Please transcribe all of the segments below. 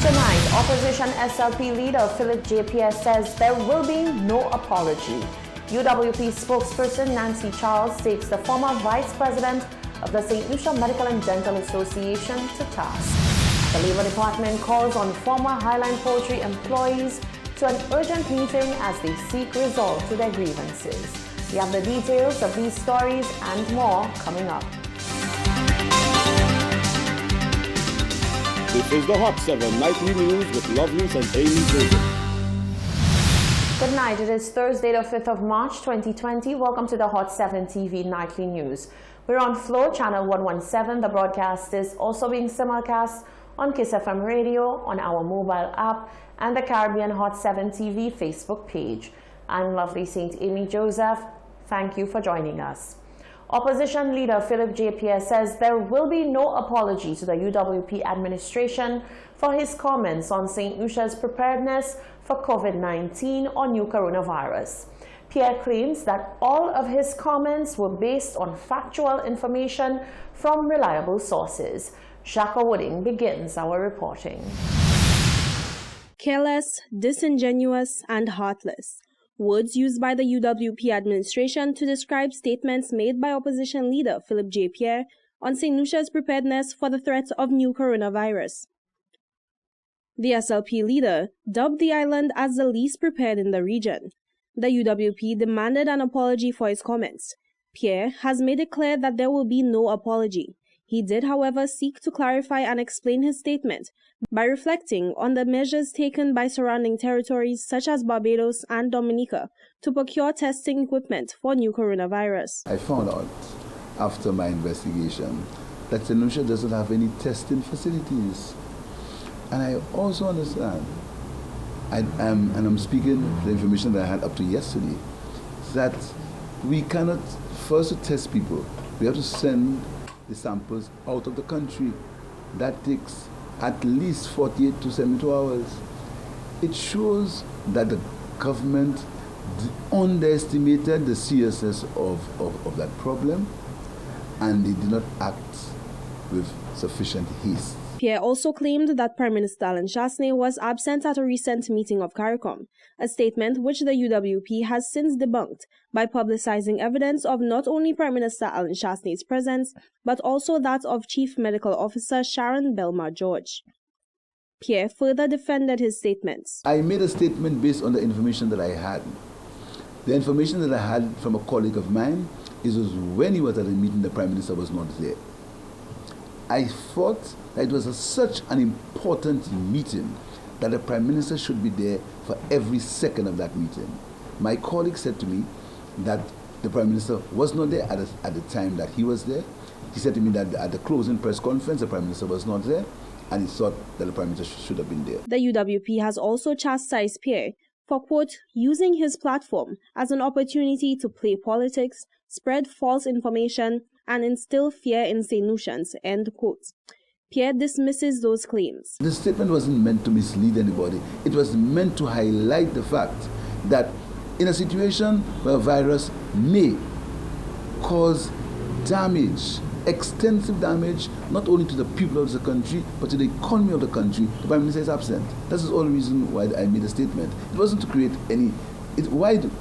Tonight, opposition SLP leader Philip JPS says there will be no apology. UWP spokesperson Nancy Charles takes the former vice president of the St. Lucia Medical and Dental Association to task. The Labour Department calls on former Highline Poultry employees to an urgent meeting as they seek resolve to their grievances. We have the details of these stories and more coming up. This is the Hot 7 Nightly News with Loveless and Amy Joseph. Good night. It is Thursday, the 5th of March, 2020. Welcome to the Hot 7 TV Nightly News. We're on Flow, Channel 117. The broadcast is also being simulcast on Kiss FM Radio, on our mobile app, and the Caribbean Hot 7 TV Facebook page. I'm lovely St. Amy Joseph. Thank you for joining us. Opposition leader Philip JPS says there will be no apology to the UWP administration for his comments on St. Lucia's preparedness for COVID-19 or new coronavirus. Pierre claims that all of his comments were based on factual information from reliable sources. Jacques Wooding begins our reporting. Careless, disingenuous, and heartless. Words used by the UWP administration to describe statements made by opposition leader Philip JPS on St. Lucia's preparedness for the threat of new coronavirus. The SLP leader dubbed the island as the least prepared in the region. The UWP demanded an apology for his comments. Pierre has made it clear that there will be no apology. He did, however, seek to clarify and explain his statement by reflecting on the measures taken by surrounding territories such as Barbados and Dominica to procure testing equipment for new coronavirus. I found out after my investigation that St. Lucia doesn't have any testing facilities. And I also understand, I'm speaking the information that I had up to yesterday, that we cannot first test people. We have to send the samples out of the country. That takes at least 48 to 72 hours. It shows that the government underestimated the seriousness of that problem, and they did not act with sufficient haste. Pierre also claimed that Prime Minister Alan Chastanet was absent at a recent meeting of CARICOM, a statement which the UWP has since debunked by publicizing evidence of not only Prime Minister Alan Chastanet's presence, but also that of Chief Medical Officer Sharon Belmar George. Pierre further defended his statements. I made a statement based on the information that I had. The information that I had from a colleague of mine is when he was at a meeting, the Prime Minister was not there. I thought that it was such an important meeting that the Prime Minister should be there for every second of that meeting. My colleague said to me that the Prime Minister was not there at the time that he was there. He said to me that at the closing press conference, the Prime Minister was not there, and he thought that the Prime Minister should have been there. The UWP has also chastised Pierre for, quote, using his platform as an opportunity to play politics, spread false information, and instill fear in St. Lucians, end quote. Pierre dismisses those claims. The statement wasn't meant to mislead anybody. It was meant to highlight the fact that in a situation where a virus may cause damage, extensive damage, not only to the people of the country, but to the economy of the country, the Prime Minister is absent. That's the only reason why I made a statement. It wasn't to create any...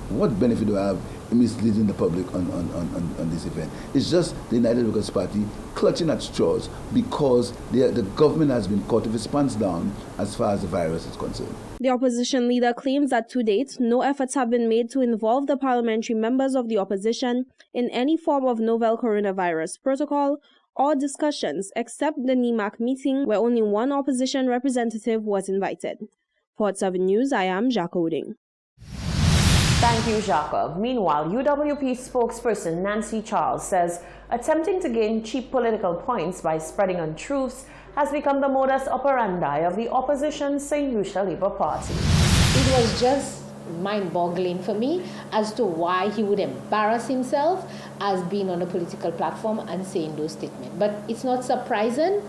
what benefit do I have in misleading the public on this event? It's just the United Workers' Party clutching at straws because the government has been caught with its pants down as far as the virus is concerned. The opposition leader claims that to date, no efforts have been made to involve the parliamentary members of the opposition in any form of novel coronavirus protocol or discussions except the NEMAC meeting where only one opposition representative was invited. For Hot 7 News, I am Jacques Wooding. Thank you, Jacques. Meanwhile, UWP spokesperson Nancy Charles says attempting to gain cheap political points by spreading untruths has become the modus operandi of the opposition St. Lucia Labour Party. It was just mind-boggling for me as to why he would embarrass himself as being on a political platform and saying those statements. But it's not surprising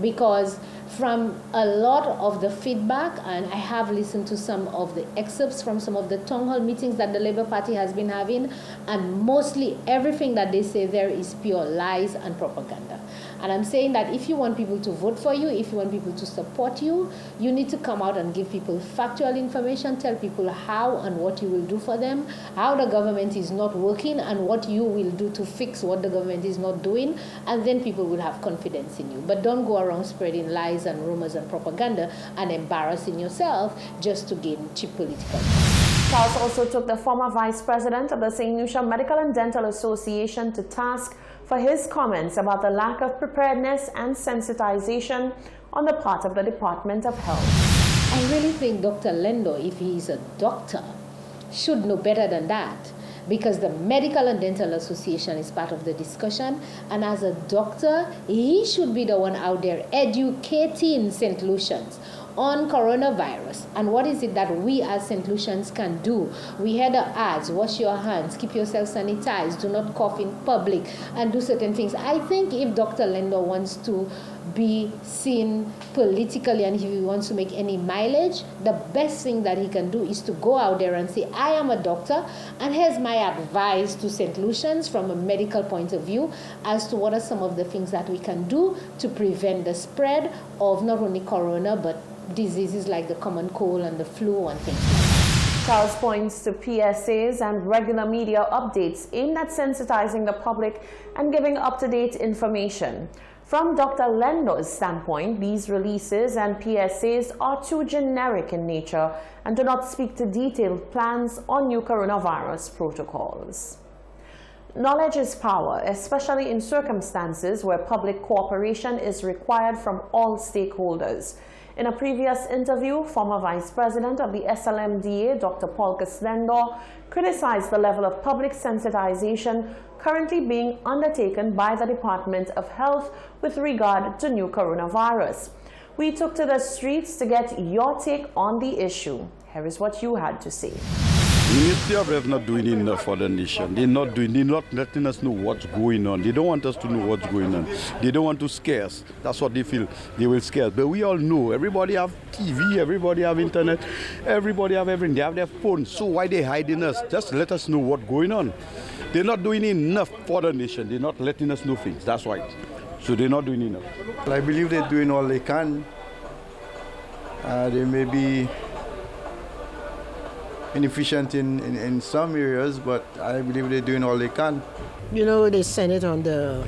because from a lot of the feedback, and I have listened to some of the excerpts from some of the town hall meetings that the Labour Party has been having, and mostly everything that they say there is pure lies and propaganda. And I'm saying that if you want people to vote for you, if you want people to support you, you need to come out and give people factual information, tell people how and what you will do for them, how the government is not working and what you will do to fix what the government is not doing, and then people will have confidence in you. But don't go around spreading lies and rumors and propaganda and embarrassing yourself just to gain cheap political. Charles also took the former vice president of the St. Lucia Medical and Dental Association to task for his comments about the lack of preparedness and sensitization on the part of the Department of Health. I really think Dr. Lendo, if he is a doctor, should know better than that, because the Medical and Dental Association is part of the discussion, and as a doctor, he should be the one out there educating St. Lucians on coronavirus and what is it that we as St. Lucians can do. We had the ads, wash your hands, keep yourself sanitized, do not cough in public, and do certain things. I think if Dr. Lendo wants to be seen politically and if he wants to make any mileage, the best thing that he can do is to go out there and say, I am a doctor, and here's my advice to St. Lucians from a medical point of view as to what are some of the things that we can do to prevent the spread of not only corona, but diseases like the common cold and the flu and things like that. Charles points to PSAs and regular media updates aimed at sensitizing the public and giving up-to-date information. From Dr. Lendo's standpoint, these releases and PSAs are too generic in nature and do not speak to detailed plans on new coronavirus protocols. Knowledge is power, especially in circumstances where public cooperation is required from all stakeholders. In a previous interview, former Vice President of the SLMDA, Dr. Paul Caslendor, criticized the level of public sensitization currently being undertaken by the Department of Health with regard to new coronavirus. We took to the streets to get your take on the issue. Here is what you had to say. The Ministry of Health not doing enough for the nation. They're not letting us know what's going on. They don't want us to know what's going on. They don't want to scare us. That's what they feel. They will scare us. But we all know. Everybody have TV. Everybody have internet. Everybody have everything. They have their phones. So why they hiding us? Just let us know what's going on. They're not doing enough for the nation. They're not letting us know things. That's why. So they're not doing enough. I believe they're doing all they can. They may be inefficient in some areas, but I believe they're doing all they can. You know, they send it on your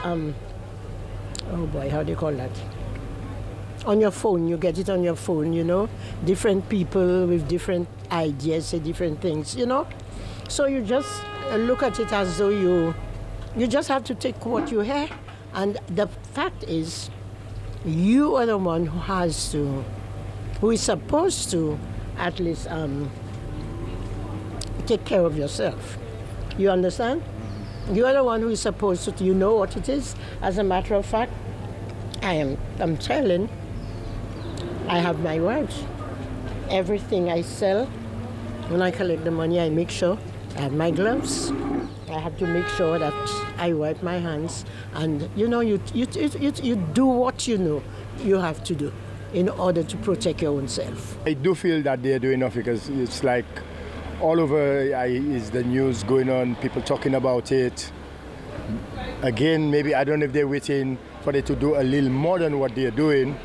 oh boy, how do you call that? On your phone, you get it on your phone, you know. Different people with different ideas say different things, you know. So you just look at it as though you just have to take what you hear. And the fact is, you are the one who is supposed to at least take care of yourself. You understand? You are the one who is supposed to, you know what it is. As a matter of fact, I'm telling, I have my words. Everything I sell, when I collect the money, I make sure I have my gloves. I have to make sure that I wipe my hands. And you know, you do what you know you have to do in order to protect your own self. I do feel that they're doing enough because it's like all over is the news going on, people talking about it. Again, maybe I don't know if they're waiting for them to do a little more than what they're doing,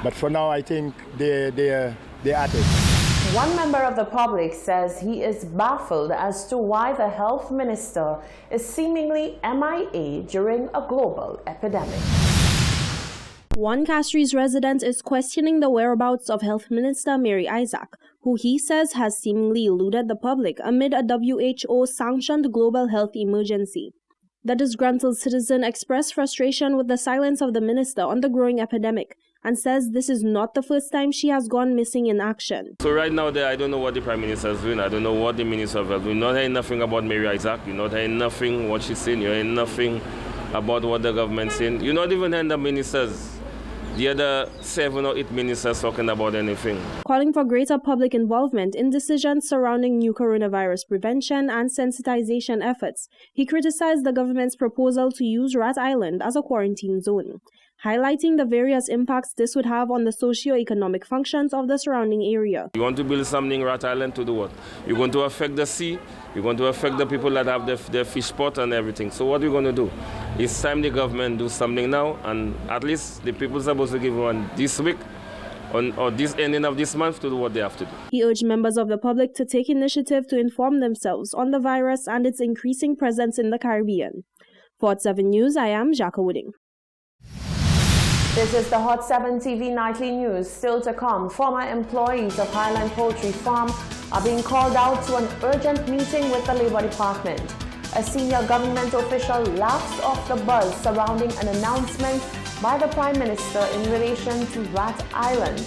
but for now I think they're at it. One member of the public says he is baffled as to why the health minister is seemingly MIA during a global epidemic. One Castries resident is questioning the whereabouts of Health Minister Mary Isaac, who he says has seemingly eluded the public amid a WHO-sanctioned global health emergency. The disgruntled citizen expressed frustration with the silence of the minister on the growing epidemic and says this is not the first time she has gone missing in action. So right now, I don't know what the Prime Minister is doing. I don't know what the Minister of Health is doing. You're not hearing nothing about Mary Isaac. You're not hearing nothing what she's saying. You're hearing nothing about what the government's saying. You're not even hearing the ministers. The other 7 or 8 ministers talking about anything. Calling for greater public involvement in decisions surrounding new coronavirus prevention and sensitization efforts, he criticized the government's proposal to use Rat Island as a quarantine zone. highlighting the various impacts this would have on the socio-economic functions of the surrounding area. You want to build something Rat Island to do what? You're going to affect the sea, you're going to affect the people that have their fish pot and everything. So what are we going to do? It's time the government do something now, and at least the people are supposed to give one this week or this ending of this month to do what they have to do. He urged members of the public to take initiative to inform themselves on the virus and its increasing presence in the Caribbean. For Hot 7 News, I am Jacka Wooding. This is the Hot 7 TV Nightly News. Still to come, former employees of Highland Poultry Farm are being called out to an urgent meeting with the Labour Department. A senior government official laughs off the buzz surrounding an announcement by the Prime Minister in relation to Rat Island.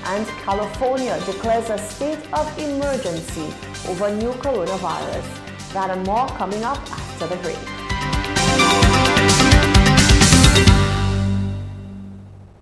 And California declares a state of emergency over new coronavirus. That and more coming up after the break.